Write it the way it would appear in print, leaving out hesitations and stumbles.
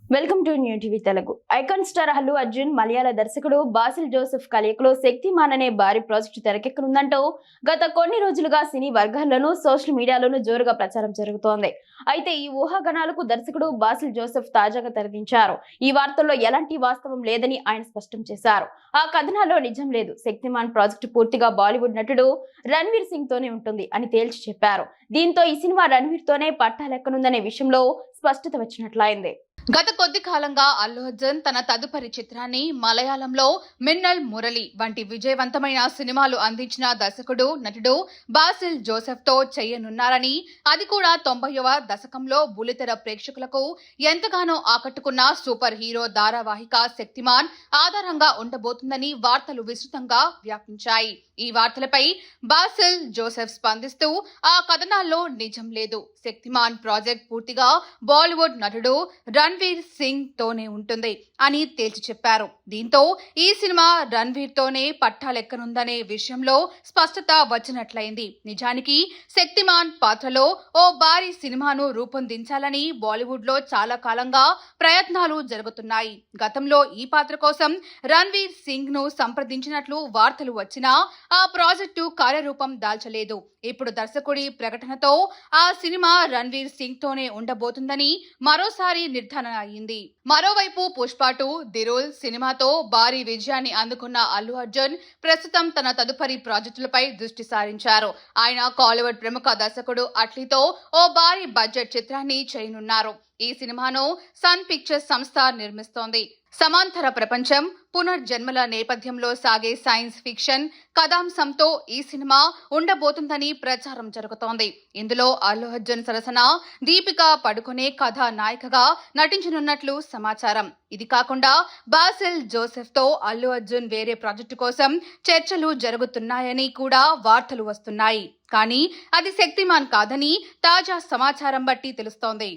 Welcome to new TV Telugu. Icon star Allu Arjun మలయాళ దర్శకుడు Basil Joseph కలయికలో శక్తిమాన్ అనే భారీ ప్రాజెక్టు తెరకెక్కనుందంటూ గత కొన్ని రోజులుగా సినీ వర్గాల్లోనూ సోషల్ మీడియాలోనూ జోరుగా ప్రచారం జరుగుతోంది. అయితే ఈ ఊహాగానాలకు దర్శకుడు బాసిల్ జోసెఫ్ తాజాగా తెరదించారు. ఈ వార్తల్లో ఎలాంటి వాస్తవం లేదని ఆయన స్పష్టం చేశారు. ఆ కథనాల్లో నిజం లేదు. శక్తిమాన్ ప్రాజెక్టు పూర్తిగా బాలీవుడ్ నటుడు రణ్వీర్ సింగ్ తోనే ఉంటుంది అని తేల్చి చెప్పారు. దీంతో ఈ సినిమా రణ్వీర్ తోనే పట్టాలెక్కనుందనే విషయంలో స్పష్టత వచ్చినట్లయింది. గత కొద్ది కాలంగా అల్లు అర్జున్ తన తదుపరి చిత్రాన్ని మలయాళంలో మిన్నల్ మురళి వంటి విజయవంతమైన సినిమాలు అందించిన దర్శకుడు నటుడు బాసిల్ జోసెఫ్ తో చేయనున్నారని, అది కూడా 90వ దశకంలో బుల్లితెర ప్రేక్షకులకు ఎంతగానో ఆకట్టుకున్న సూపర్ హీరో ధారావాహిక శక్తిమాన్ ఆధారంగా ఉండబోతుందని వార్తలు విస్తృతంగా వ్యాపించాయి. ఈ వార్తలపై బాసిల్ జోసెఫ్ స్పందిస్తూ ఆ కథనాల్లో నిజం లేదు. శక్తిమాన్ ప్రాజెక్ట్ పూర్తిగా బాలీవుడ్ నటుడు రణ్వీర్ సింగ్ తోనే ఉంటుంది అని తేల్చి చెప్పారు. దీంతో ఈ సినిమా రణ్వీర్ తోనే పట్టాలెక్కనుందనే విషయంలో స్పష్టత వచ్చినట్లయింది. నిజానికి శక్తిమాన్ పాత్రలో ఓ భారీ సినిమాను రూపొందించాలని బాలీవుడ్ లో చాలా కాలంగా ప్రయత్నాలు జరుగుతున్నాయి. గతంలో ఈ పాత్ర కోసం రణ్వీర్ సింగ్ ను సంప్రదించినట్లు వార్తలు వచ్చినా ఆ ప్రాజెక్టు కార్యరూపం దాల్చలేదు. ఇప్పుడు దర్శకుడి ప్రకటనతో ఆ సినిమా రణ్వీర్ సింగ్ తోనే ఉండబోతుందని మరోసారి నిర్ధారణ అయింది. మరోవైపు పుష్ప 2 ది రూల్ సినిమాతో భారీ విజయాన్ని అందుకున్న అల్లు అర్జున్ ప్రస్తుతం తన తదుపరి ప్రాజెక్టులపై దృష్టి సారించారు. ఆయన కాలీవుడ్ ప్రముఖ దర్శకుడు అట్లీతో ఓ భారీ బడ్జెట్ చిత్రాన్ని చేయనున్నారు. ఈ సినిమాను సన్ పిక్చర్స్ సంస్థ నిర్మిస్తోంది. సమాంతర ప్రపంచం, పునర్జన్మల నేపథ్యంలో సాగే సైన్స్ ఫిక్షన్ కథాంశంతో ఈ సినిమా ఉండబోతుందని ప్రచారం జరుగుతోంది. ఇందులో అల్లు అర్జున్ సరసన దీపిక పడుకునే కథానాయికగా నటించనున్నట్లు సమాచారం. ఇది కాకుండా బాసిల్ జోసెఫ్ తో అల్లు అర్జున్ వేరే ప్రాజెక్టు కోసం చర్చలు జరుగుతున్నాయని కూడా వార్తలు వస్తున్నాయి. కానీ అది శక్తిమాన్ కాదని తాజా సమాచారం బట్టి తెలుస్తోంది.